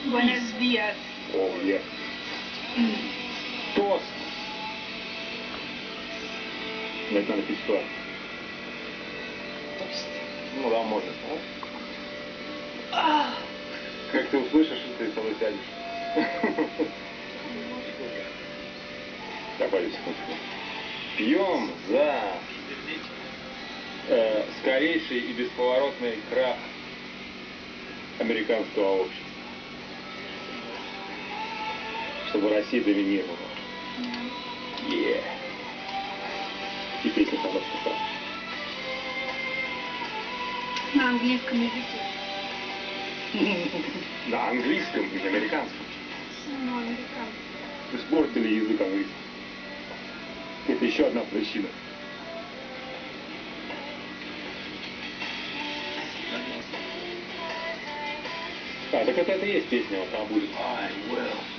Buenos días. О, нет. Тост. Это надо пить что? Ну да, можно. Как ты услышишь, ты со мной сядешь. Так, подожди секундочку. Пьем за скорейший и бесповоротный крах американского общества. Чтобы Россия доминировала. И песня «Солдатская правда». На английском языке. На английском и на американском. На американском. Испортили язык английский. Это еще одна причина. А, так это и есть песня, вот там будет. I will.